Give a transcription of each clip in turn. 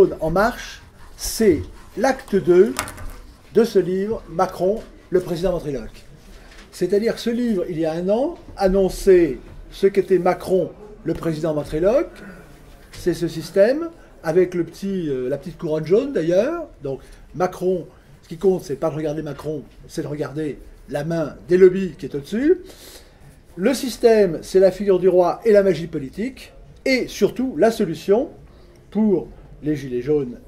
jaunes en marche, c'est l'acte 2 de ce livre, Macron, le président ventriloque. C'est-à-dire que ce livre, il y a un an, annonçait ce qu'était Macron, le président ventriloque. C'est ce système, avec la petite couronne jaune d'ailleurs. Donc Macron, ce qui compte, c'est pas de regarder Macron, c'est de regarder la main des lobbies qui est au-dessus. Le système, c'est la figure du roi et la magie politique. Et surtout, la solution pour les gilets jaunes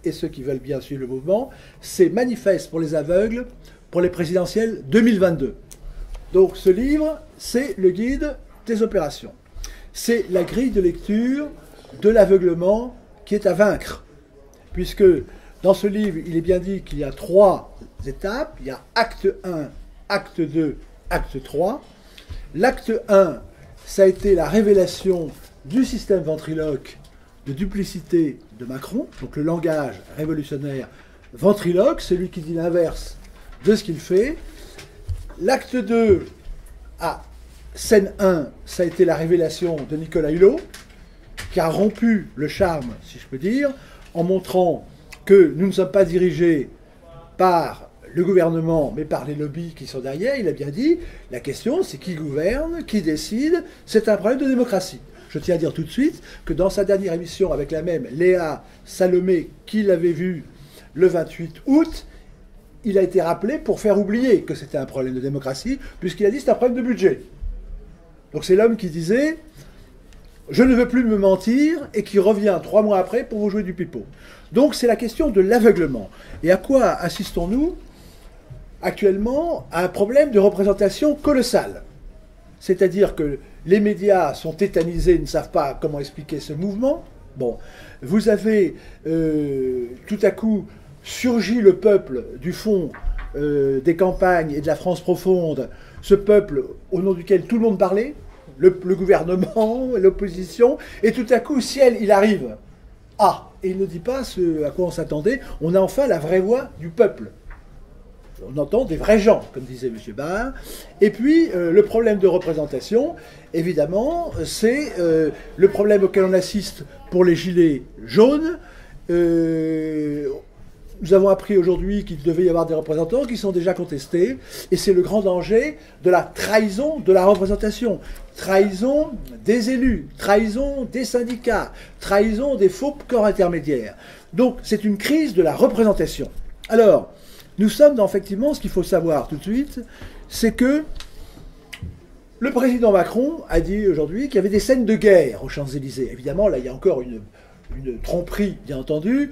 et ceux qui veulent bien suivre le mouvement, c'est manifeste pour les aveugles pour les présidentielles 2022. Donc ce livre, c'est le guide des opérations. C'est la grille de lecture de l'aveuglement qui est à vaincre. Puisque dans ce livre, il est bien dit qu'il y a 3 étapes. Il y a acte 1, acte 2, acte 3. L'acte 1, ça a été la révélation du système ventriloque de duplicité de Macron, donc le langage révolutionnaire ventriloque, celui qui dit l'inverse de ce qu'il fait. L'acte 2, scène 1, ça a été la révélation de Nicolas Hulot, qui a rompu le charme, si je peux dire, en montrant que nous ne sommes pas dirigés par le gouvernement, mais par les lobbies qui sont derrière. Il a bien dit, la question c'est qui gouverne, qui décide, c'est un problème de démocratie. Je tiens à dire tout de suite que dans sa dernière émission avec la même Léa Salomé, qui l'avait vu le 28 août, il a été rappelé pour faire oublier que c'était un problème de démocratie, puisqu'il a dit que c'est un problème de budget. Donc c'est l'homme qui disait « Je ne veux plus me mentir » et qui revient 3 mois après pour vous jouer du pipeau. Donc c'est la question de l'aveuglement. Et à quoi assistons-nous actuellement? À un problème de représentation colossale. C'est-à-dire que les médias sont tétanisés, ne savent pas comment expliquer ce mouvement. Bon, vous avez tout à coup surgi le peuple du fond des campagnes et de la France profonde, ce peuple au nom duquel tout le monde parlait, le gouvernement, l'opposition, et tout à coup, ciel, il arrive. Ah, et il ne dit pas ce à quoi on s'attendait, on a enfin la vraie voix du peuple. On entend des vrais gens, comme disait M. Barr. Et puis, le problème de représentation, évidemment, c'est le problème auquel on assiste pour les gilets jaunes. Nous avons appris aujourd'hui qu'il devait y avoir des représentants qui sont déjà contestés. Et c'est le grand danger de la trahison de la représentation. Trahison des élus, trahison des syndicats, trahison des faux corps intermédiaires. Donc, c'est une crise de la représentation. Alors, nous sommes dans, effectivement, ce qu'il faut savoir tout de suite, c'est que le président Macron a dit aujourd'hui qu'il y avait des scènes de guerre aux Champs-Élysées. Évidemment, là, il y a encore une tromperie, bien entendu.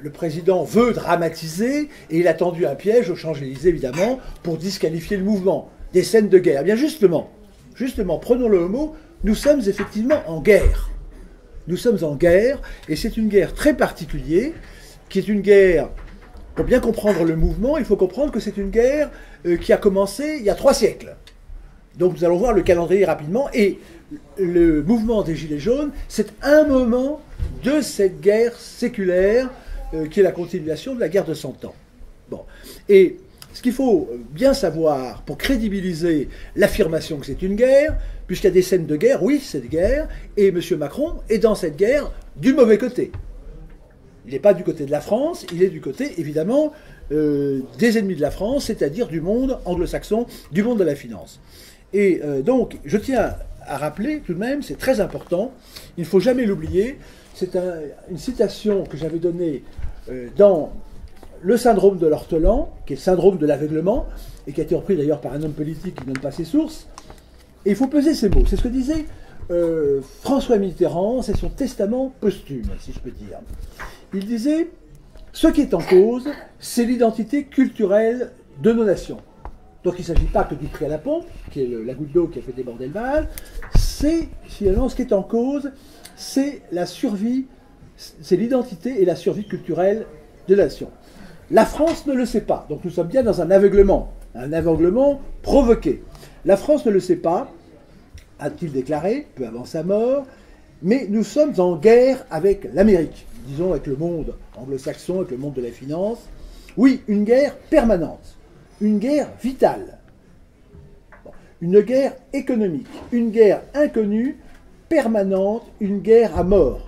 Le président veut dramatiser et il a tendu un piège aux Champs-Élysées, évidemment, pour disqualifier le mouvement. Des scènes de guerre. Eh bien, justement, prenons-le au mot, nous sommes effectivement en guerre. Nous sommes en guerre, et c'est une guerre très particulière, qui est une guerre... Pour bien comprendre le mouvement, il faut comprendre que c'est une guerre qui a commencé il y a 3 siècles. Donc nous allons voir le calendrier rapidement. Et le mouvement des Gilets jaunes, c'est un moment de cette guerre séculaire qui est la continuation de la guerre de 100 ans. Bon. Et ce qu'il faut bien savoir pour crédibiliser l'affirmation que c'est une guerre, puisqu'il y a des scènes de guerre, oui, c'est une guerre, et M. Macron est dans cette guerre du mauvais côté. Il n'est pas du côté de la France, il est du côté, évidemment, des ennemis de la France, c'est-à-dire du monde anglo-saxon, du monde de la finance. Et donc, je tiens à rappeler, tout de même, c'est très important, il ne faut jamais l'oublier, c'est une citation que j'avais donnée dans le syndrome de l'ortolan, qui est le syndrome de l'aveuglement, et qui a été repris d'ailleurs par un homme politique qui ne donne pas ses sources. Et il faut peser ces mots. C'est ce que disait François Mitterrand, c'est son testament posthume, si je peux dire. Il disait « Ce qui est en cause, c'est l'identité culturelle de nos nations. » Donc il ne s'agit pas que du prix à la pompe, qui est la goutte d'eau qui a fait déborder le vase, c'est finalement ce qui est en cause, c'est la survie, c'est l'identité et la survie culturelle de la nation. La France ne le sait pas, donc nous sommes bien dans un aveuglement provoqué. La France ne le sait pas, a-t-il déclaré, peu avant sa mort, mais nous sommes en guerre avec l'Amérique, disons avec le monde anglo-saxon, avec le monde de la finance. Oui, une guerre permanente, une guerre vitale, une guerre économique, une guerre inconnue, permanente, une guerre à mort.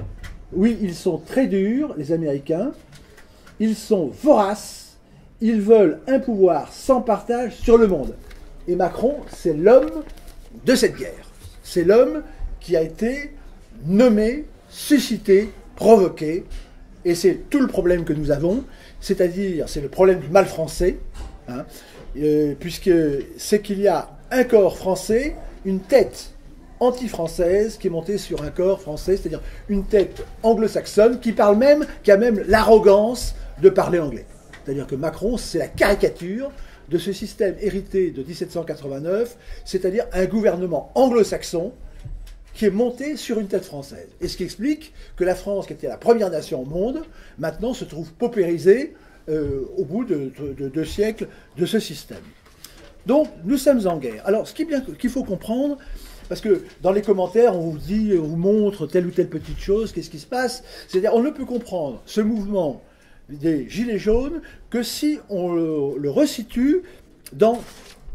Oui, ils sont très durs, les Américains. Ils sont voraces. Ils veulent un pouvoir sans partage sur le monde. Et Macron, c'est l'homme de cette guerre. C'est l'homme qui a été nommé, suscité, provoqué. Et c'est tout le problème que nous avons. C'est-à-dire, c'est le problème du mal français. Hein, puisque c'est qu'il y a un corps français, une tête anti-française qui est montée sur un corps français, c'est-à-dire une tête anglo-saxonne qui parle même, qui a même l'arrogance de parler anglais. C'est-à-dire que Macron, c'est la caricature de ce système hérité de 1789, c'est-à-dire un gouvernement anglo-saxon qui est monté sur une tête française. Et ce qui explique que la France, qui était la première nation au monde, maintenant se trouve paupérisée au bout de 2 siècles de ce système. Donc, nous sommes en guerre. Alors, ce qu'il faut comprendre, parce que dans les commentaires, on vous dit, on vous montre telle ou telle petite chose, qu'est-ce qui se passe. C'est-à-dire, on ne peut comprendre ce mouvement des Gilets jaunes que si on le resitue dans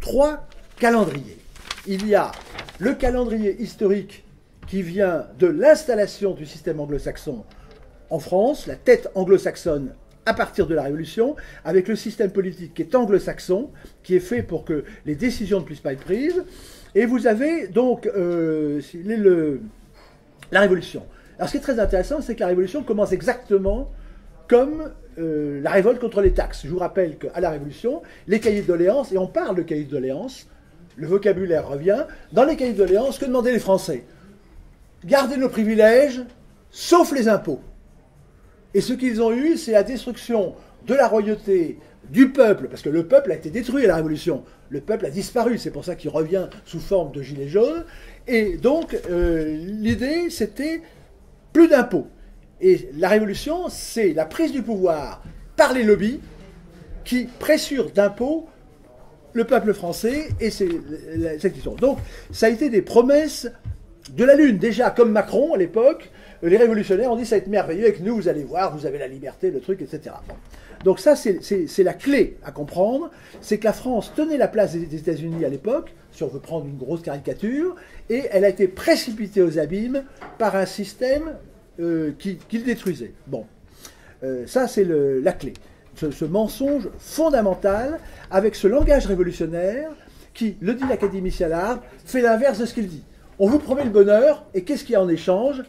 3 calendriers. Il y a le calendrier historique qui vient de l'installation du système anglo-saxon en France, la tête anglo-saxonne à partir de la Révolution, avec le système politique qui est anglo-saxon, qui est fait pour que les décisions ne puissent pas être prises. Et vous avez donc la Révolution. Alors ce qui est très intéressant, c'est que la Révolution commence exactement comme la révolte contre les taxes. Je vous rappelle qu'à la Révolution, les cahiers de doléances, et on parle de cahiers de doléances, le vocabulaire revient, dans les cahiers de doléances, que demandaient les Français? Garder nos privilèges, sauf les impôts. Et ce qu'ils ont eu, c'est la destruction de la royauté, du peuple, parce que le peuple a été détruit à la Révolution. Le peuple a disparu, c'est pour ça qu'il revient sous forme de gilets jaunes. Et donc, l'idée, c'était plus d'impôts. Et la Révolution, c'est la prise du pouvoir par les lobbies qui pressurent d'impôts le peuple français et cette question. Donc, ça a été des promesses de la Lune. Déjà, comme Macron, à l'époque, les révolutionnaires ont dit ça va être merveilleux avec nous, vous allez voir, vous avez la liberté, le truc, etc. Bon. Donc ça, c'est la clé à comprendre, c'est que la France tenait la place des États-Unis à l'époque, si on veut prendre une grosse caricature, et elle a été précipitée aux abîmes par un système qui le détruisait. Bon, ça c'est la clé. Ce mensonge fondamental avec ce langage révolutionnaire qui, le dit l'académicien Laharpe, fait l'inverse de ce qu'il dit. On vous promet le bonheur, et qu'est-ce qu'il y a en échange?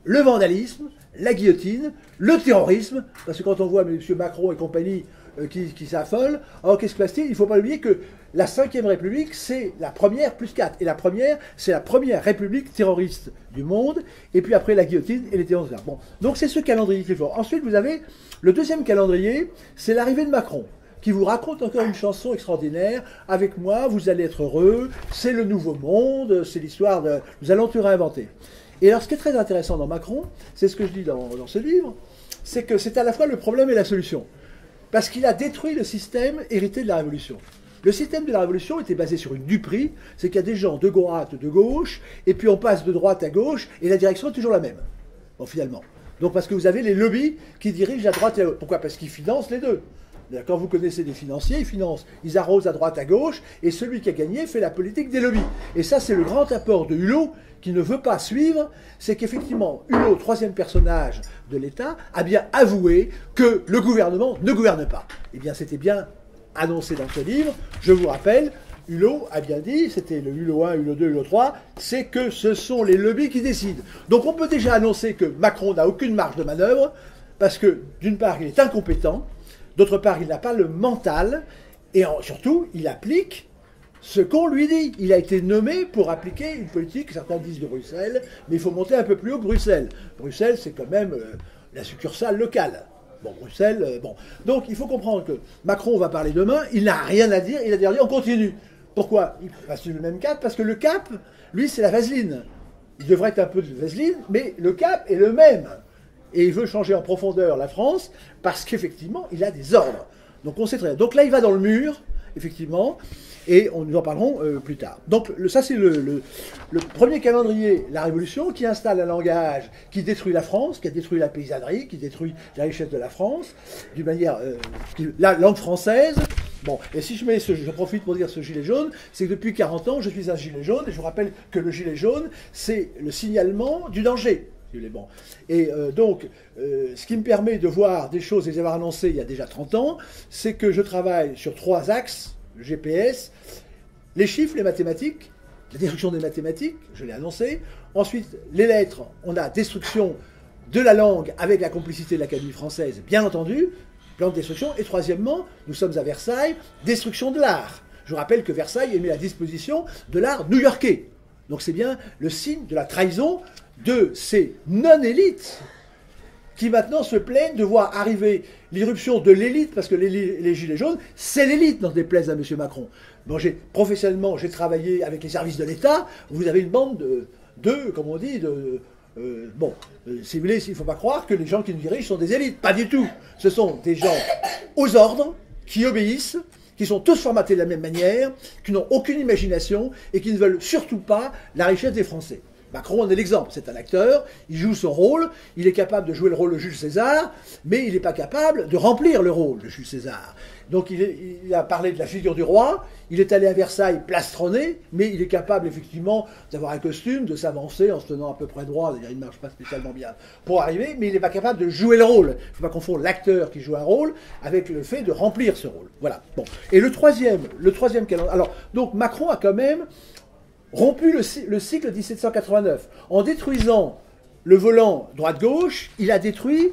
Le vandalisme, la guillotine, le terrorisme, parce que quand on voit M. Macron et compagnie qui s'affolent, alors qu'est-ce qui se passe-t-il? Il ne faut pas oublier que la Ve République, c'est la première plus 4. Et la première, c'est la première république terroriste du monde, et puis après la guillotine et les terroristes. Bon, donc c'est ce calendrier qu'il faut. Ensuite, vous avez le deuxième calendrier, c'est l'arrivée de Macron, qui vous raconte encore une chanson extraordinaire. Avec moi, vous allez être heureux, c'est le nouveau monde, c'est l'histoire de... Nous allons tout réinventer. Et alors, ce qui est très intéressant dans Macron, c'est ce que je dis dans ce livre, c'est que c'est à la fois le problème et la solution. Parce qu'il a détruit le système hérité de la Révolution. Le système de la Révolution était basé sur une duperie, c'est qu'il y a des gens de droite, de gauche, et puis on passe de droite à gauche, et la direction est toujours la même, bon, finalement. Donc parce que vous avez les lobbies qui dirigent à droite et à gauche. Pourquoi? Parce qu'ils financent les deux. Quand vous connaissez des financiers, ils financent, ils arrosent à droite, à gauche, et celui qui a gagné fait la politique des lobbies. Et ça, c'est le grand apport de Hulot, qui ne veut pas suivre, c'est qu'effectivement, Hulot, troisième personnage de l'État, a bien avoué que le gouvernement ne gouverne pas. Eh bien, c'était bien annoncé dans ce livre. Je vous rappelle, Hulot a bien dit, c'était le Hulot 1, Hulot 2, Hulot 3, c'est que ce sont les lobbies qui décident. Donc on peut déjà annoncer que Macron n'a aucune marge de manœuvre, parce que d'une part, il est incompétent, d'autre part, il n'a pas le mental, et surtout, il applique ce qu'on lui dit. Il a été nommé pour appliquer une politique, certains disent de Bruxelles, mais il faut monter un peu plus haut que Bruxelles. Bruxelles, c'est quand même la succursale locale. Bon, Bruxelles, bon. Donc, il faut comprendre que Macron va parler demain, il n'a rien à dire, il a dit on continue. Pourquoi? Il va suivre le même cap, parce que le cap, lui, c'est la vaseline. Il devrait être un peu de vaseline, mais le cap est le même. Et il veut changer en profondeur la France parce qu'effectivement, il a des ordres. Donc on sait très bien. Donc là, il va dans le mur, effectivement, et nous en parlerons plus tard. Donc ça, c'est le premier calendrier, la Révolution, qui installe un langage qui détruit la France, qui a détruit la paysannerie, qui détruit la richesse de la France, d'une manière... la langue française. Bon, et si je profite pour dire ce gilet jaune, c'est que depuis 40 ans, je suis un gilet jaune, et je vous rappelle que le gilet jaune, c'est le signalement du danger. Si vous voulez. Bon. Et donc, ce qui me permet de voir des choses et les avoir annoncées il y a déjà 30 ans, c'est que je travaille sur 3 axes, GPS, les chiffres, les mathématiques, la destruction des mathématiques, je l'ai annoncé. Ensuite, les lettres, on a destruction de la langue avec la complicité de l'Académie française, bien entendu, plan de destruction. Et troisièmement, nous sommes à Versailles, destruction de l'art. Je vous rappelle que Versailles est mis à disposition de l'art new-yorkais. Donc c'est bien le signe de la trahison de ces non-élites qui maintenant se plaignent de voir arriver l'irruption de l'élite, parce que les Gilets jaunes, c'est l'élite, n'en déplaise à M. Macron. Bon, professionnellement, j'ai travaillé avec les services de l'État, vous avez une bande comme on dit, si vous voulez, il ne faut pas croire que les gens qui nous dirigent sont des élites, pas du tout. Ce sont des gens aux ordres, qui obéissent, qui sont tous formatés de la même manière, qui n'ont aucune imagination et qui ne veulent surtout pas la richesse des Français. Macron en est l'exemple, c'est un acteur, il joue son rôle, il est capable de jouer le rôle de Jules César, mais il n'est pas capable de remplir le rôle de Jules César. Donc il a parlé de la figure du roi, il est allé à Versailles plastronné, mais il est capable effectivement d'avoir un costume, de s'avancer en se tenant à peu près droit, c'est-à-dire il ne marche pas spécialement bien pour arriver, mais il n'est pas capable de jouer le rôle. Il ne faut pas confondre l'acteur qui joue un rôle avec le fait de remplir ce rôle. Voilà. Bon. Et le troisième calendrier. Alors, donc Macron a quand même rompu le cycle 1789. En détruisant le volant droite-gauche, il a détruit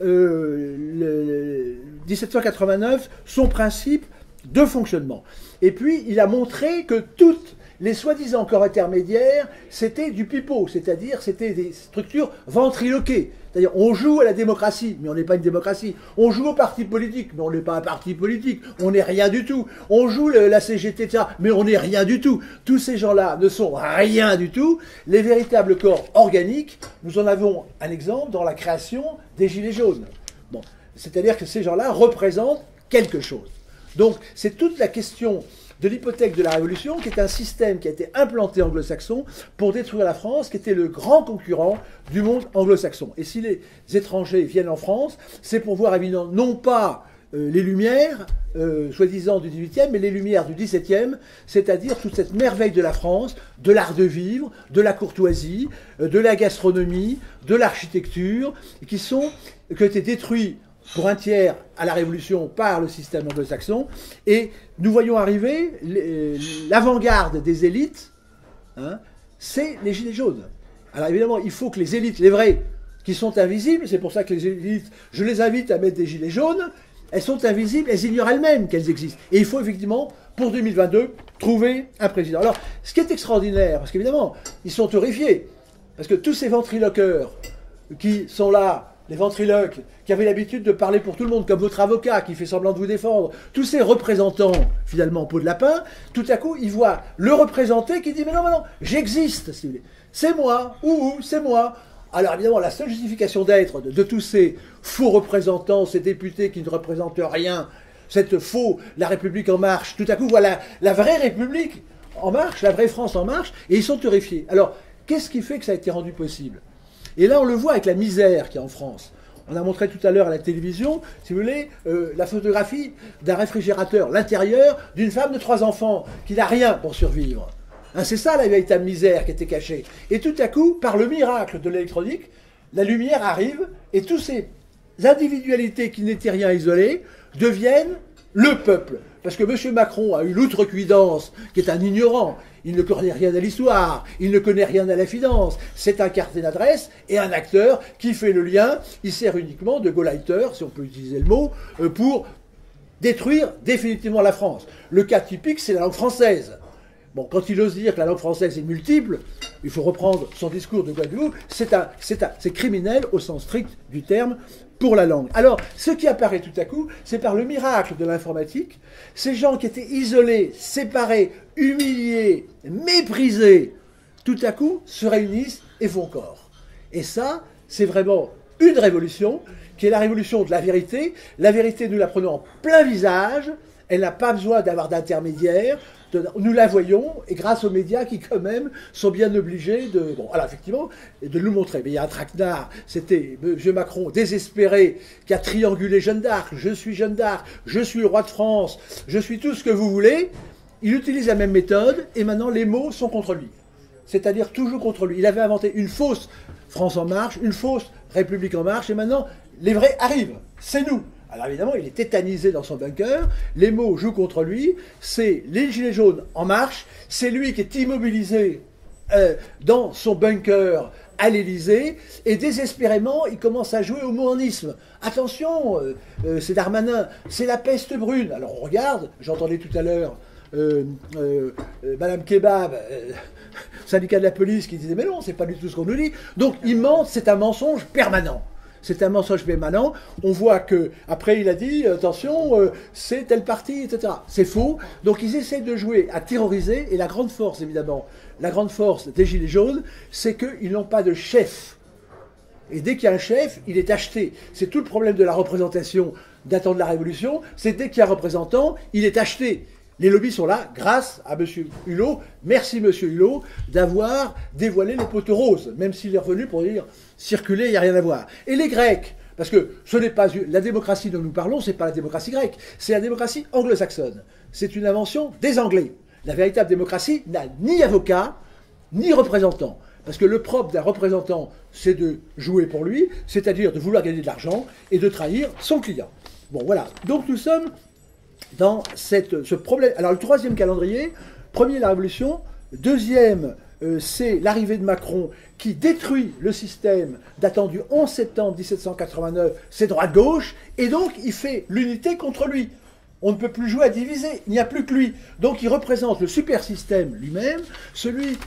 1789 son principe de fonctionnement. Et puis, il a montré que toutes les soi-disant corps intermédiaires, c'était du pipeau, c'est-à-dire c'était des structures ventriloquées. C'est-à-dire, on joue à la démocratie, mais on n'est pas une démocratie. On joue au parti politique, mais on n'est pas un parti politique. On n'est rien du tout. On joue la CGT, etc., mais on n'est rien du tout. Tous ces gens-là ne sont rien du tout. Les véritables corps organiques, nous en avons un exemple dans la création des Gilets jaunes. Bon, c'est-à-dire que ces gens-là représentent quelque chose. Donc, c'est toute la question de l'hypothèque de la Révolution, qui est un système qui a été implanté anglo-saxon pour détruire la France, qui était le grand concurrent du monde anglo-saxon. Et si les étrangers viennent en France, c'est pour voir évidemment non pas les Lumières, soi-disant du XVIIIe, mais les Lumières du XVIIe, c'est-à-dire toute cette merveille de la France, de l'art de vivre, de la courtoisie, de la gastronomie, de l'architecture, qui ont été détruits pour un tiers à la Révolution par le système anglo-saxon, et nous voyons arriver l'avant-garde des élites, hein, c'est les Gilets jaunes. Alors évidemment, il faut que les élites, les vraies, qui sont invisibles, c'est pour ça que les élites, je les invite à mettre des Gilets jaunes, elles sont invisibles, elles ignorent elles-mêmes qu'elles existent. Et il faut effectivement, pour 2022, trouver un président. Alors, ce qui est extraordinaire, parce qu'évidemment, ils sont horrifiés, parce que tous ces ventriloqueurs qui sont là, les ventriloques, qui avaient l'habitude de parler pour tout le monde, comme votre avocat qui fait semblant de vous défendre, tous ces représentants, finalement, en peau de lapin, tout à coup, ils voient le représenté qui dit « Mais non, j'existe, si vous voulez. C'est moi, c'est moi. » Alors évidemment, la seule justification d'être de tous ces faux représentants, ces députés qui ne représentent rien, cette faux, la République en marche, tout à coup, voilà la vraie République en marche, la vraie France en marche, et ils sont terrifiés. Alors, qu'est-ce qui fait que ça a été rendu possible ? Et là, on le voit avec la misère qu'il y a en France. On a montré tout à l'heure à la télévision, si vous voulez, la photographie d'un réfrigérateur, l'intérieur d'une femme de 3 enfants qui n'a rien pour survivre. Hein, c'est ça la véritable misère qui était cachée. Et tout à coup, par le miracle de l'électronique, la lumière arrive et toutes ces individualités qui n'étaient rien isolées deviennent le peuple. Parce que M. Macron a eu l'outrecuidance, qui est un ignorant. Il ne connaît rien à l'histoire, il ne connaît rien à la finance. C'est un carnet d'adresse et un acteur qui fait le lien. Il sert uniquement de Gauleiter, si on peut utiliser le mot, pour détruire définitivement la France. Le cas typique, c'est la langue française. Bon, quand il ose dire que la langue française est multiple, il faut reprendre son discours de Guadeloupe, c'est criminel au sens strict du terme pour la langue. Alors, ce qui apparaît tout à coup, c'est par le miracle de l'informatique, ces gens qui étaient isolés, séparés, humiliés, méprisés, tout à coup se réunissent et font corps. Et ça, c'est vraiment une révolution, qui est la révolution de la vérité. La vérité, nous la prenons en plein visage, elle n'a pas besoin d'avoir d'intermédiaire. Nous la voyons, et grâce aux médias qui, quand même, sont bien obligés de... Bon, alors, effectivement, de nous montrer. Mais il y a un traquenard, c'était M. Macron, désespéré, qui a triangulé Jeanne d'Arc. Je suis Jeanne d'Arc, je suis le roi de France, je suis tout ce que vous voulez. Il utilise la même méthode, et maintenant, les mots sont contre lui. C'est-à-dire toujours contre lui. Il avait inventé une fausse France en marche, une fausse République en marche, et maintenant, les vrais arrivent, c'est nous. Alors évidemment, il est tétanisé dans son bunker, les mots jouent contre lui, c'est les gilets jaunes en marche, c'est lui qui est immobilisé dans son bunker à l'Élysée, et désespérément, il commence à jouer au monisme. Attention, c'est Darmanin, c'est la peste brune. Alors on regarde, j'entendais tout à l'heure Madame Kebab, syndicat de la police, qui disait mais non, c'est pas du tout ce qu'on nous dit. Donc il ment, c'est un mensonge permanent. C'est un mensonge permanent. On voit que après il a dit attention, c'est tel parti, etc. C'est faux. Donc ils essaient de jouer à terroriser. Et la grande force, évidemment, la grande force des Gilets jaunes, c'est qu'ils n'ont pas de chef. Et dès qu'il y a un chef, il est acheté. C'est tout le problème de la représentation datant de la Révolution. C'est dès qu'il y a un représentant, il est acheté. Les lobbies sont là grâce à M. Hulot. Merci M. Hulot d'avoir dévoilé les poteaux roses, même s'il est revenu pour dire circuler, il n'y a rien à voir. Et les Grecs, parce que ce n'est pas la démocratie dont nous parlons, c'est pas la démocratie grecque, c'est la démocratie anglo-saxonne. C'est une invention des Anglais. La véritable démocratie n'a ni avocat, ni représentant. Parce que le propre d'un représentant, c'est de jouer pour lui, c'est-à-dire de vouloir gagner de l'argent et de trahir son client. Bon, voilà. Donc nous sommes dans ce problème. Alors le troisième calendrier, premier la Révolution, deuxième c'est l'arrivée de Macron qui détruit le système datant du 11 septembre 1789, c'est droite-gauche, et donc il fait l'unité contre lui. On ne peut plus jouer à diviser, il n'y a plus que lui. Donc il représente le super système lui-même, celui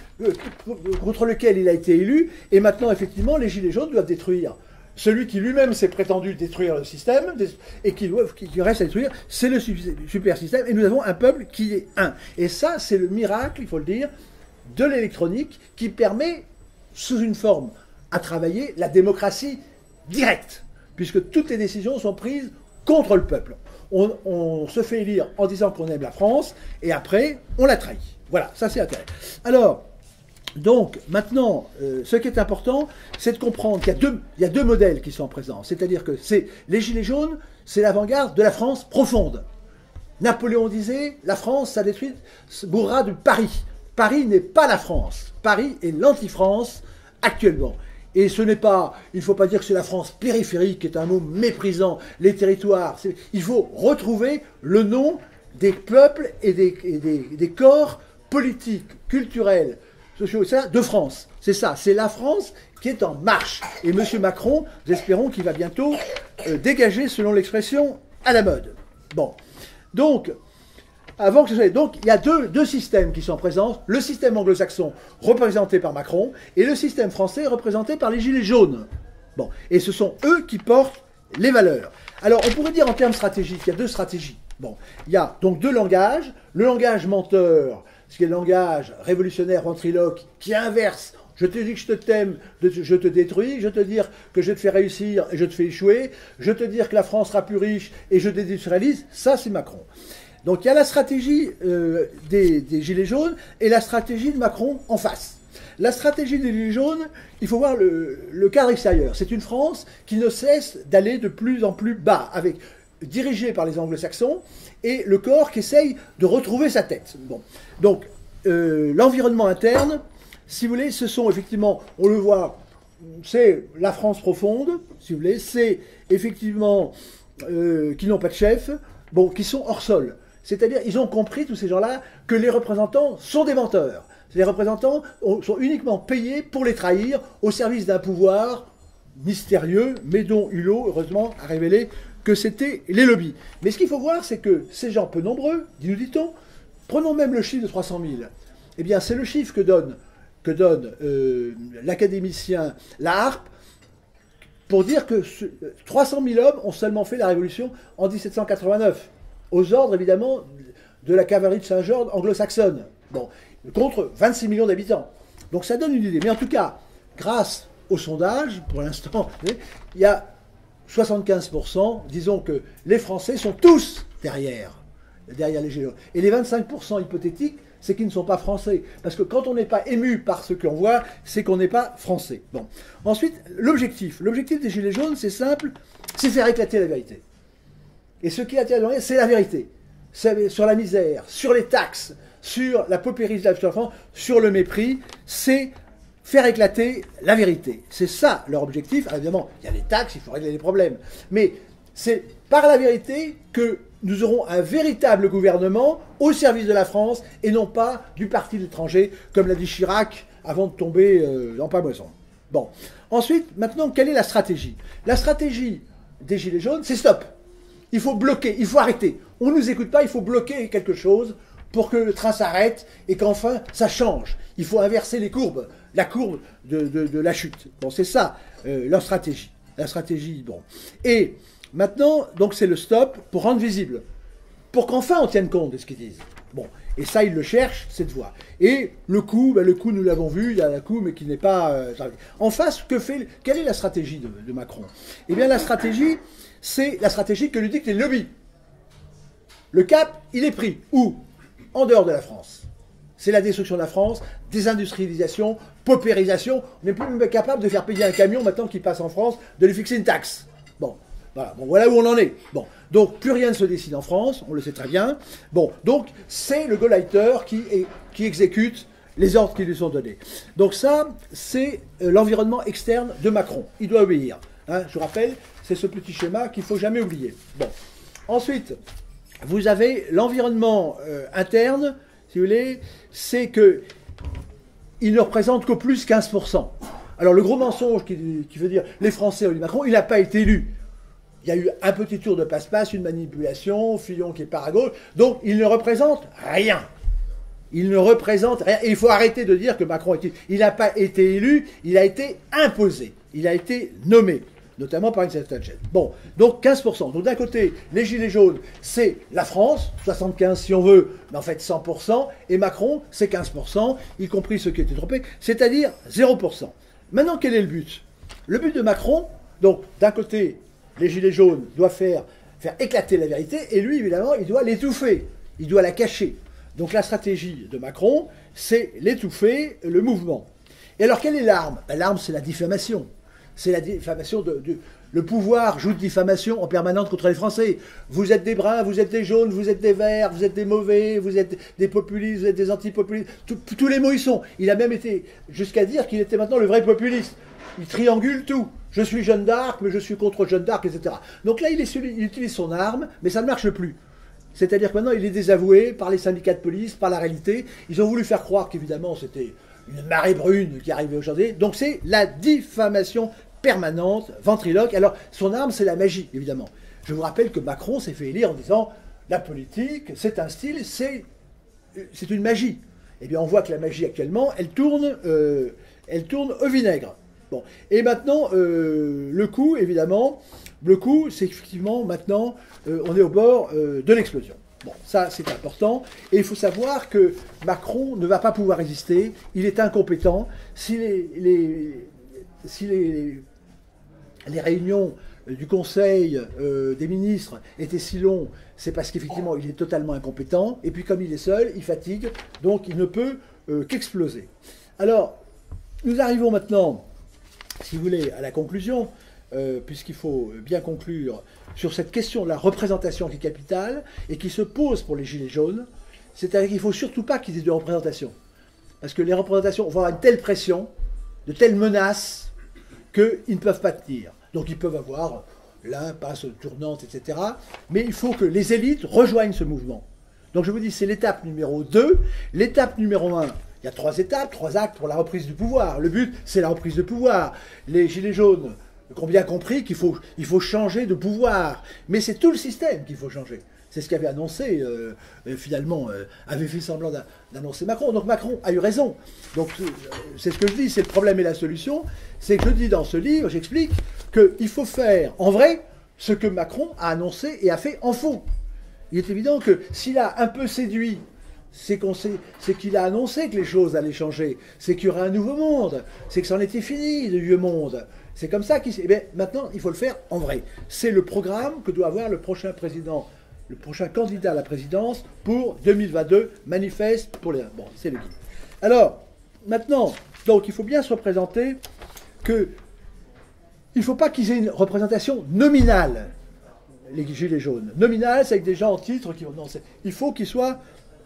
contre lequel il a été élu, et maintenant effectivement les Gilets jaunes doivent détruire. Celui qui lui-même s'est prétendu détruire le système, et qui reste à détruire, c'est le super système, et nous avons un peuple qui est un. Et ça, c'est le miracle, il faut le dire, de l'électronique, qui permet, sous une forme à travailler, la démocratie directe, puisque toutes les décisions sont prises contre le peuple. On se fait élire en disant qu'on aime la France, et après, on la trahit. Voilà, ça c'est intéressant. Alors, donc, maintenant, ce qui est important, c'est de comprendre qu'il y a deux modèles qui sont présents. C'est-à-dire que les Gilets jaunes, c'est l'avant-garde de la France profonde. Napoléon disait, la France, ça détruit, mourra de Paris. Paris n'est pas la France. Paris est l'anti-France actuellement. Et ce n'est pas, il ne faut pas dire que c'est la France périphérique, qui est un mot méprisant, les territoires. Il faut retrouver le nom des peuples et des corps politiques, culturels, sociaux, de France. C'est ça, c'est la France qui est en marche. Et M. Macron, nous espérons qu'il va bientôt dégager, selon l'expression, à la mode. Bon. Donc, avant que ce soit... Donc, il y a deux systèmes qui sont présents. Le système anglo-saxon, représenté par Macron, et le système français, représenté par les Gilets jaunes. Bon. Et ce sont eux qui portent les valeurs. Alors, on pourrait dire en termes stratégiques, il y a deux stratégies. Bon. Il y a donc deux langages. Le langage menteur, ce qui est le langage révolutionnaire ventriloque, qui inverse. Je te dis que je t'aime, je te détruis. Je te dis que je te fais réussir et je te fais échouer. Je te dis que la France sera plus riche et je te désindustrialise. Ça, c'est Macron. Donc il y a la stratégie des Gilets jaunes et la stratégie de Macron en face. La stratégie des Gilets jaunes, il faut voir le cadre extérieur. C'est une France qui ne cesse d'aller de plus en plus bas, dirigée par les anglo-saxons, et le corps qui essaye de retrouver sa tête. Bon. Donc l'environnement interne, si vous voulez, ce sont effectivement, on le voit, c'est la France profonde, si vous voulez, c'est effectivement qui n'ont pas de chef, bon, qui sont hors sol. C'est-à-dire, ils ont compris, tous ces gens-là, que les représentants sont des menteurs. Les représentants sont uniquement payés pour les trahir au service d'un pouvoir mystérieux, mais dont Hulot, heureusement, a révélé que c'était les lobbies. Mais ce qu'il faut voir, c'est que ces gens peu nombreux, nous dit-on, prenons même le chiffre de 300 000, eh bien, c'est le chiffre que donne l'académicien Laharpe pour dire que 300 000 hommes ont seulement fait la Révolution en 1789. Aux ordres, évidemment, de la cavalerie de Saint-Georges anglo-saxonne. Bon, contre 26 millions d'habitants. Donc ça donne une idée. Mais en tout cas, grâce au sondage, pour l'instant, il y a 75%, disons que les Français sont tous derrière les Gilets jaunes. Et les 25% hypothétiques, c'est qu'ils ne sont pas français. Parce que quand on n'est pas ému par ce qu'on voit, c'est qu'on n'est pas français. Bon. Ensuite, l'objectif. L'objectif des Gilets jaunes, c'est simple, c'est faire éclater la vérité. Et ce qui attire la vérité, c'est la vérité. Sur la misère, sur les taxes, sur la paupérisation de la France, sur le mépris, c'est faire éclater la vérité. C'est ça leur objectif. Alors évidemment, il y a les taxes, il faut régler les problèmes. Mais c'est par la vérité que nous aurons un véritable gouvernement au service de la France et non pas du parti de l'étranger, comme l'a dit Chirac avant de tomber en pamoison. Bon. Ensuite, maintenant, quelle est la stratégie? La stratégie des Gilets jaunes, c'est stop. Il faut bloquer, il faut arrêter. On ne nous écoute pas, il faut bloquer quelque chose pour que le train s'arrête et qu'enfin ça change. Il faut inverser les courbes, la courbe de la chute. Bon, c'est ça leur stratégie. La stratégie, bon. Et maintenant, donc c'est le stop pour rendre visible, pour qu'enfin on tienne compte de ce qu'ils disent. Bon, et ça, ils le cherchent, cette voie. Et le coup, nous l'avons vu, il y a un coup, mais qui n'est pas... En face, quelle est la stratégie de Macron? Eh bien, la stratégie, c'est la stratégie que lui dictent les lobbies. Le cap, il est pris. Où? En dehors de la France. C'est la destruction de la France, désindustrialisation, paupérisation. On n'est plus même capable de faire payer un camion maintenant qui passe en France, de lui fixer une taxe. Bon. Voilà où on en est. Bon, donc plus rien ne se décide en France, on le sait très bien. Bon, donc c'est le Gauleiter qui exécute les ordres qui lui sont donnés. Donc ça, c'est l'environnement externe de Macron. Il doit obéir. Hein, je vous rappelle, c'est ce petit schéma qu'il ne faut jamais oublier. Bon. Ensuite, vous avez l'environnement interne, si vous voulez, c'est que il ne représente qu'au plus 15%. Alors le gros mensonge qui veut dire les Français ont élu Macron, il n'a pas été élu. Il y a eu un petit tour de passe-passe, une manipulation, Fillon qui est par à gauche, donc il ne représente rien. Il ne représente rien. Et il faut arrêter de dire que Macron il n'a pas été élu, il a été imposé, il a été nommé, notamment par une certaine chaîne. Bon, donc 15%. Donc d'un côté, les Gilets jaunes, c'est la France, 75% si on veut, mais en fait 100%, et Macron, c'est 15%, y compris ceux qui étaient trompés, c'est-à-dire 0%. Maintenant, quel est le but? Le but de Macron, donc d'un côté, les Gilets jaunes doivent faire éclater la vérité, et lui, évidemment, il doit l'étouffer, il doit la cacher. Donc la stratégie de Macron, c'est l'étouffer, le mouvement. Et alors, quelle est l'arme? L'arme, c'est la diffamation. C'est la diffamation le pouvoir joue de diffamation en permanence contre les Français. Vous êtes des bruns, vous êtes des jaunes, vous êtes des verts, vous êtes des mauvais, vous êtes des populistes, vous êtes des antipopulistes. Tous les mots y sont. Il a même été jusqu'à dire qu'il était maintenant le vrai populiste. Il triangule tout. Je suis Jeanne d'Arc, mais je suis contre Jeanne d'Arc, etc. Donc là, il utilise son arme, mais ça ne marche plus. C'est-à-dire que maintenant, il est désavoué par les syndicats de police, par la réalité. Ils ont voulu faire croire qu'évidemment, c'était une marée brune qui arrivait aujourd'hui. Donc c'est la diffamation permanente, ventriloque. Alors, son arme, c'est la magie, évidemment. Je vous rappelle que Macron s'est fait élire en disant « La politique, c'est un style, c'est une magie ». Eh bien, on voit que la magie, actuellement, elle tourne au vinaigre. Bon. Et maintenant, le coup, évidemment, c'est effectivement, maintenant, on est au bord de l'explosion. Bon, ça, c'est important. Et il faut savoir que Macron ne va pas pouvoir résister. Il est incompétent. Si les réunions du Conseil des ministres étaient si longs, c'est parce qu'effectivement, il est totalement incompétent. Et puis, comme il est seul, il fatigue. Donc, il ne peut qu'exploser. Alors, nous arrivons maintenant, si vous voulez, à la conclusion, puisqu'il faut bien conclure sur cette question de la représentation qui est capitale et qui se pose pour les Gilets jaunes. C'est-à-dire qu'il ne faut surtout pas qu'ils aient de représentation. Parce que les représentations vont avoir une telle pression, de telles menaces, qu'ils ne peuvent pas tenir. Donc ils peuvent avoir l'impasse tournante, etc. Mais il faut que les élites rejoignent ce mouvement. Donc je vous dis, c'est l'étape numéro 2. L'étape numéro 1, il y a 3 étapes, 3 actes pour la reprise du pouvoir. Le but, c'est la reprise de pouvoir. Les Gilets jaunes ont bien compris qu'il faut changer de pouvoir. Mais c'est tout le système qu'il faut changer. C'est ce qu'avait annoncé, finalement, avait fait semblant d'annoncer Macron. Donc Macron a eu raison. Donc c'est ce que je dis, c'est le problème et la solution. C'est que je dis dans ce livre, j'explique qu'il faut faire en vrai ce que Macron a annoncé et a fait en faux. Il est évident que s'il a un peu séduit, c'est qu'il a annoncé que les choses allaient changer. C'est qu'il y aurait un nouveau monde. C'est que c'en était fini, le vieux monde. C'est comme ça qu'il... Eh bien, maintenant, il faut le faire en vrai. C'est le programme que doit avoir le prochain président, le prochain candidat à la présidence pour 2022, manifeste pour les... Bon, c'est le guide. Alors, maintenant, donc, il faut bien se représenter que... Il ne faut pas qu'ils aient une représentation nominale, les Gilets jaunes. Nominale, c'est avec des gens en titre qui vont... Non, il faut qu'ils soient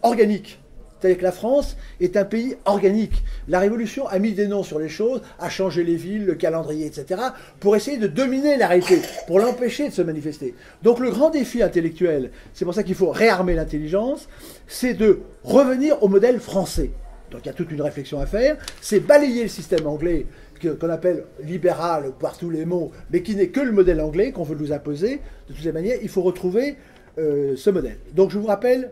organiques. C'est-à-dire que la France est un pays organique. La Révolution a mis des noms sur les choses, a changé les villes, le calendrier, etc., pour essayer de dominer la réalité, pour l'empêcher de se manifester. Donc le grand défi intellectuel, c'est pour ça qu'il faut réarmer l'intelligence, c'est de revenir au modèle français. Donc il y a toute une réflexion à faire, c'est balayer le système anglais, qu'on appelle libéral par tous les mots, mais qui n'est que le modèle anglais qu'on veut nous imposer. De toutes les manières, il faut retrouver ce modèle. Donc je vous rappelle,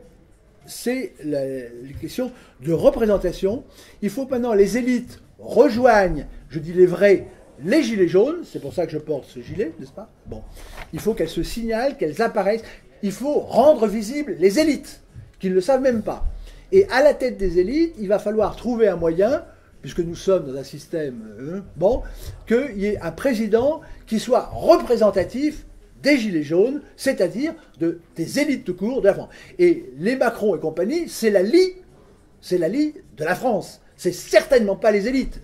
c'est les questions de représentation. Il faut maintenant les élites rejoignent, je dis les vrais, les gilets jaunes. C'est pour ça que je porte ce gilet, n'est-ce pas? Bon, il faut qu'elles se signalent, qu'elles apparaissent. Il faut rendre visibles les élites, qui ne le savent même pas. Et à la tête des élites, il va falloir trouver un moyen, puisque nous sommes dans un système, qu'il y ait un président qui soit représentatif des gilets jaunes, c'est-à-dire des élites tout court de la France. Et les Macron et compagnie, c'est la lie de la France. C'est certainement pas les élites.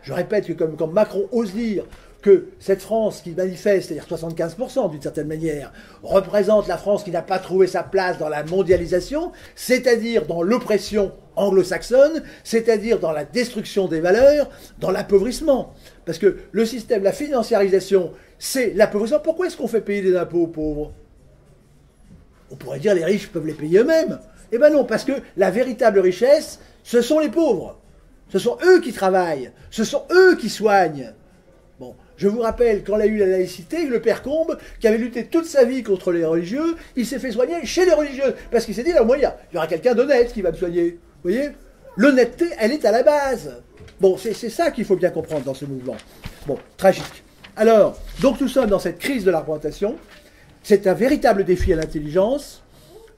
Je répète que comme quand Macron ose dire que cette France qui manifeste, c'est-à-dire 75% d'une certaine manière, représente la France qui n'a pas trouvé sa place dans la mondialisation, c'est-à-dire dans l'oppression anglo-saxonne, c'est-à-dire dans la destruction des valeurs, dans l'appauvrissement. Parce que le système, la financiarisation, c'est l'appauvrissement. Pourquoi est-ce qu'on fait payer des impôts aux pauvres? On pourrait dire les riches peuvent les payer eux-mêmes. Eh bien non, parce que la véritable richesse, ce sont les pauvres. Ce sont eux qui travaillent. Ce sont eux qui soignent. Bon, je vous rappelle, quand il y a eu la laïcité, le père Combes, qui avait lutté toute sa vie contre les religieux, il s'est fait soigner chez les religieux. Parce qu'il s'est dit, là, moi, il y aura quelqu'un d'honnête qui va me soigner. Vous voyez? L'honnêteté, elle est à la base. Bon, c'est ça qu'il faut bien comprendre dans ce mouvement. Bon, tragique. Alors, donc nous sommes dans cette crise de la représentation. C'est un véritable défi à l'intelligence.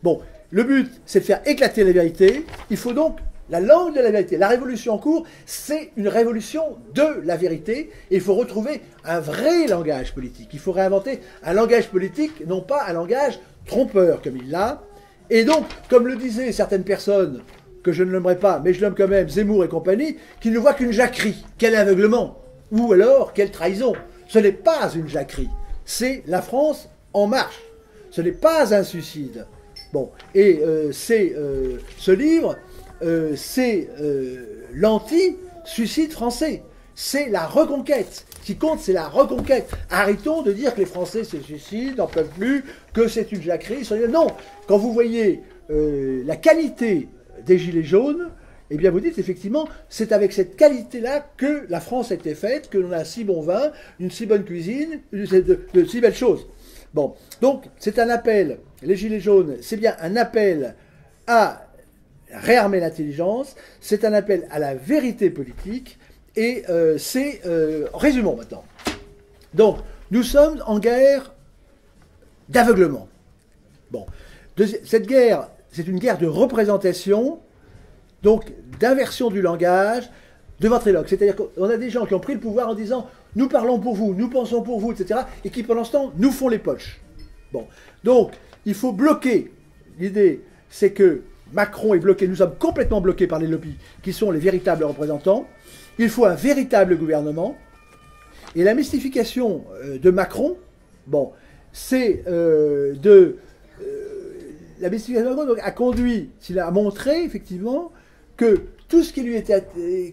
Bon, le but, c'est de faire éclater la vérité. Il faut donc la langue de la vérité. La révolution en cours, c'est une révolution de la vérité. Et il faut retrouver un vrai langage politique. Il faut réinventer un langage politique, non pas un langage trompeur comme il l'a. Et donc, comme le disaient certaines personnes, que je ne l'aimerais pas, mais je l'aime quand même, Zemmour et compagnie, qui ne voient qu'une jacquerie. Quel aveuglement! Ou alors, quelle trahison! Ce n'est pas une jacquerie. C'est la France en marche. Ce n'est pas un suicide. Bon, et ce livre, c'est l'anti-suicide français. C'est la reconquête. Ce qui compte, c'est la reconquête. Arrêtons de dire que les Français se suicident, n'en peuvent plus, que c'est une jacquerie. Non, quand vous voyez la qualité des gilets jaunes, eh bien vous dites effectivement, c'est avec cette qualité-là que la France a été faite, que l'on a un si bon vin, une si bonne cuisine, de si belles choses. Bon, donc c'est un appel, les gilets jaunes, c'est bien un appel à réarmer l'intelligence, c'est un appel à la vérité politique, et résumons maintenant. Donc, nous sommes en guerre d'aveuglement. Bon, cette guerre, c'est une guerre de représentation, donc d'inversion du langage, de ventriloque. C'est-à-dire qu'on a des gens qui ont pris le pouvoir en disant « nous parlons pour vous, nous pensons pour vous », etc. et qui pendant ce temps nous font les poches. Bon, donc il faut bloquer. L'idée, c'est que Macron est bloqué, nous sommes complètement bloqués par les lobbies qui sont les véritables représentants. Il faut un véritable gouvernement. Et la mystification de Macron, bon, c'est la mystification de Macron a conduit, s'il a montré effectivement que tout ce qui lui était,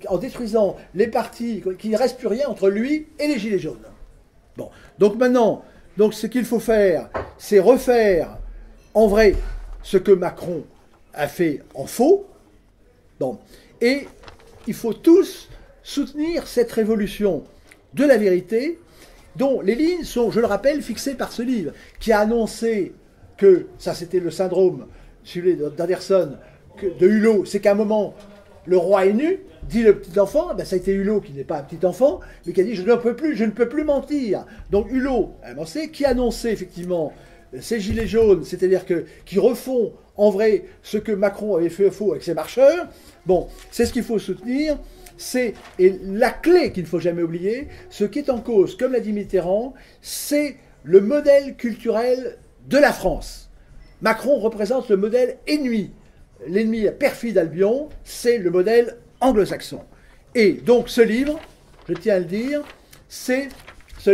en détruisant les partis, qu'il ne reste plus rien entre lui et les gilets jaunes. Bon, donc maintenant, ce qu'il faut faire, c'est refaire en vrai ce que Macron a fait en faux. Bon, et il faut tous soutenir cette révolution de la vérité, dont les lignes sont, je le rappelle, fixées par ce livre, qui a annoncé que, ça c'était le syndrome d'Anderson, de Hulot, c'est qu'à un moment, le roi est nu, dit le petit enfant, ben ça a été Hulot qui n'est pas un petit enfant, mais qui a dit je ne peux plus mentir. Donc Hulot a annoncé, qui annonçait effectivement ces gilets jaunes, c'est-à-dire qui refont en vrai ce que Macron avait fait faux avec ses marcheurs. Bon, c'est ce qu'il faut soutenir. Et la clé qu'il ne faut jamais oublier, ce qui est en cause, comme l'a dit Mitterrand, c'est le modèle culturel de la France. Macron représente le modèle ennemi. L'ennemi perfide Albion, c'est le modèle anglo-saxon. Et donc ce livre, je tiens à le dire, c'est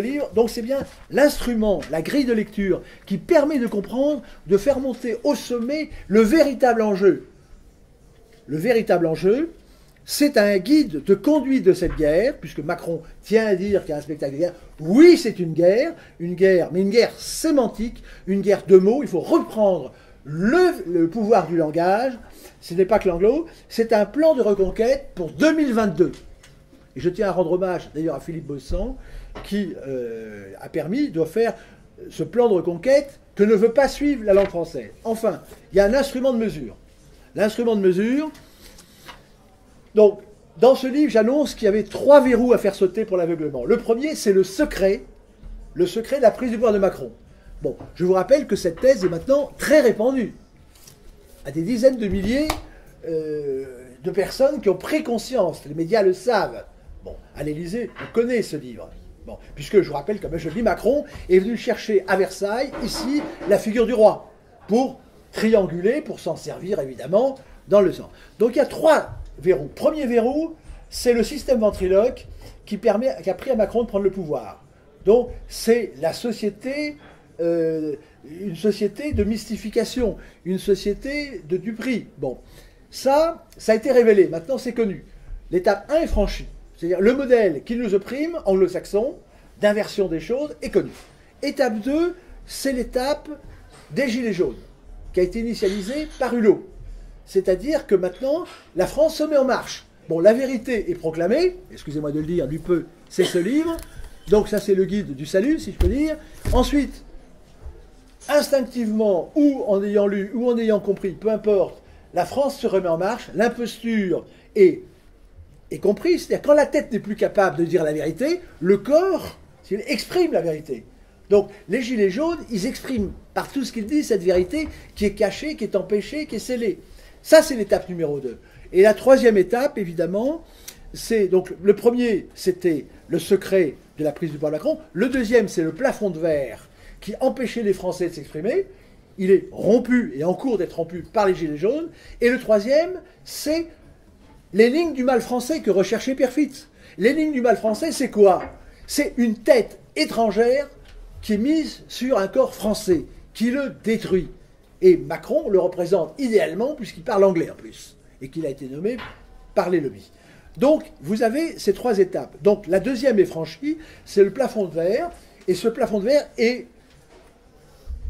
bien l'instrument, la grille de lecture qui permet de comprendre, de faire monter au sommet le véritable enjeu. le véritable enjeu, c'est un guide de conduite de cette guerre, puisque Macron tient à dire qu'il y a un spectacle de guerre. Oui, c'est une guerre, mais une guerre sémantique, une guerre de mots. Il faut reprendre le pouvoir du langage. Ce n'est pas que l'anglo, c'est un plan de reconquête pour 2022. Et je tiens à rendre hommage d'ailleurs à Philippe Bossan, qui a permis de faire ce plan de reconquête que ne veut pas suivre la langue française. Enfin, il y a un instrument de mesure. L'instrument de mesure... Donc, dans ce livre, j'annonce qu'il y avait 3 verrous à faire sauter pour l'aveuglement. Le premier, c'est le secret de la prise du pouvoir de Macron. Bon, je vous rappelle que cette thèse est maintenant très répandue. À des dizaines de milliers de personnes qui ont pris conscience. Les médias le savent. Bon, à l'Élysée, on connaît ce livre. Bon, puisque je vous rappelle, comme je le dis, Macron est venu chercher à Versailles, ici, la figure du roi, pour trianguler, pour s'en servir, évidemment, dans le sang. Donc il y a 3 verrou. Premier verrou, c'est le système ventriloque qui a pris à Macron de prendre le pouvoir. Donc, c'est la société, une société de mystification, une société de duperie. Bon, ça a été révélé, maintenant c'est connu. L'étape 1 est franchie. C'est-à-dire le modèle qui nous opprime, anglo-saxon, d'inversion des choses, est connu. Étape 2, c'est l'étape des Gilets jaunes, qui a été initialisée par Hulot. C'est-à-dire que maintenant, la France se met en marche. Bon, la vérité est proclamée, excusez-moi de le dire du peu, c'est ce livre, donc ça c'est le guide du salut, si je peux dire. Ensuite, instinctivement, ou en ayant lu, ou en ayant compris, peu importe, la France se remet en marche, l'imposture est comprise, c'est-à-dire quand la tête n'est plus capable de dire la vérité, le corps exprime la vérité. Donc les Gilets jaunes, ils expriment par tout ce qu'ils disent cette vérité qui est cachée, qui est empêchée, qui est scellée. Ça, c'est l'étape numéro 2. Et la 3e étape, évidemment, c'est... Donc, le premier, c'était le secret de la prise du pouvoir de Macron. Le deuxième, c'est le plafond de verre qui empêchait les Français de s'exprimer. Il est rompu et en cours d'être rompu par les Gilets jaunes. Et le troisième, c'est les lignes du mal français que recherchait Pierre Fitz. Les lignes du mal français, c'est quoi? C'est une tête étrangère qui est mise sur un corps français, qui le détruit. Et Macron le représente idéalement, puisqu'il parle anglais en plus, et qu'il a été nommé par les lobbies. Donc, vous avez ces 3 étapes. Donc, la deuxième est franchie, c'est le plafond de verre, et ce plafond de verre est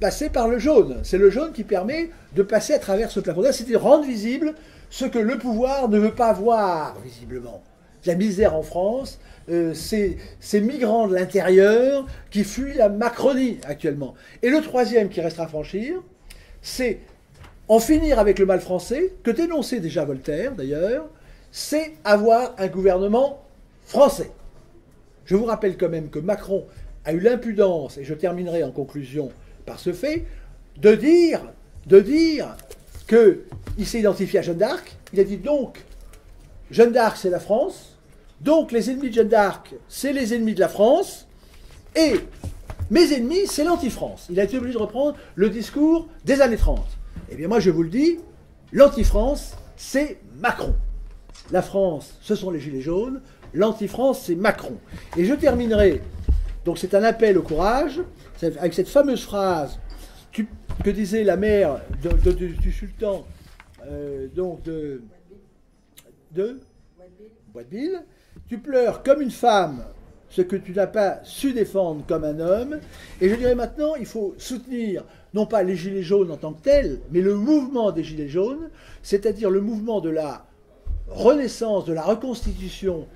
passé par le jaune. C'est le jaune qui permet de passer à travers ce plafond de verre, c'est-à-dire rendre visible ce que le pouvoir ne veut pas voir, visiblement. La misère en France, ces migrants de l'intérieur qui fuient la Macronie actuellement. Et le troisième qui restera à franchir, c'est en finir avec le mal français, que dénonçait déjà Voltaire d'ailleurs, c'est avoir un gouvernement français. Je vous rappelle quand même que Macron a eu l'impudence, et je terminerai en conclusion par ce fait, de dire qu'il s'est identifié à Jeanne d'Arc. Il a dit donc, Jeanne d'Arc c'est la France, donc les ennemis de Jeanne d'Arc c'est les ennemis de la France, et mes ennemis, c'est l'anti-France. Il a été obligé de reprendre le discours des années 30. Eh bien, moi, je vous le dis, l'anti-France, c'est Macron. La France, ce sont les Gilets jaunes. L'anti-France, c'est Macron. Et je terminerai, donc c'est un appel au courage, avec cette fameuse phrase que disait la mère du sultan, donc de Boiteville. Tu pleures comme une femme ce que tu n'as pas su défendre comme un homme. Et je dirais maintenant, il faut soutenir, non pas les Gilets jaunes en tant que tels, mais le mouvement des Gilets jaunes, c'est-à-dire le mouvement de la renaissance, de la reconstitution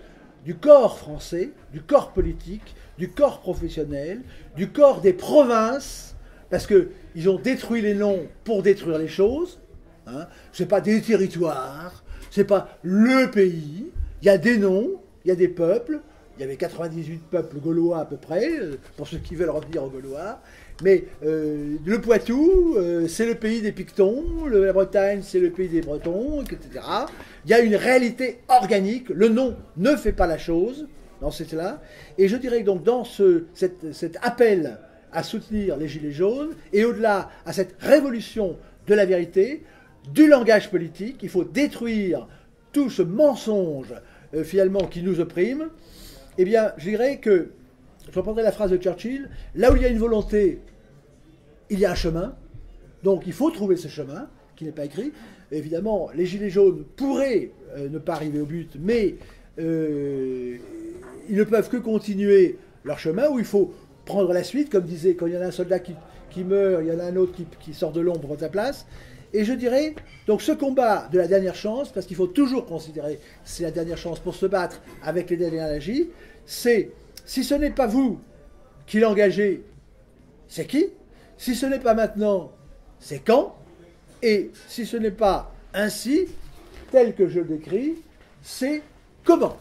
du corps français, du corps politique, du corps professionnel, du corps des provinces, parce qu'ils ont détruit les noms pour détruire les choses. Hein. Ce n'est pas des territoires, ce n'est pas le pays. Il y a des noms, il y a des peuples. Il y avait 98 peuples gaulois à peu près, pour ceux qui veulent revenir aux Gaulois. Mais le Poitou, c'est le pays des Pictons, la Bretagne, c'est le pays des Bretons, etc. Il y a une réalité organique, le nom ne fait pas la chose dans cela. Et je dirais donc dans cet appel à soutenir les Gilets jaunes, et au-delà à cette révolution de la vérité, du langage politique, il faut détruire tout ce mensonge finalement qui nous opprime. Eh bien, je dirais que, je reprendrai la phrase de Churchill, là où il y a une volonté, il y a un chemin. Donc, il faut trouver ce chemin, qui n'est pas écrit. évidemment, les Gilets jaunes pourraient ne pas arriver au but, mais ils ne peuvent que continuer leur chemin, où il faut prendre la suite, comme disait, quand il y en a un soldat qui meurt, il y en a un autre qui sort de l'ombre pour sa place. Et je dirais, donc ce combat de la dernière chance, parce qu'il faut toujours considérer que c'est la dernière chance pour se battre avec les dernières énergies, c'est, si ce n'est pas vous qui l'engagez, c'est qui? Si ce n'est pas maintenant, c'est quand? Et si ce n'est pas ainsi, tel que je le décris, c'est comment?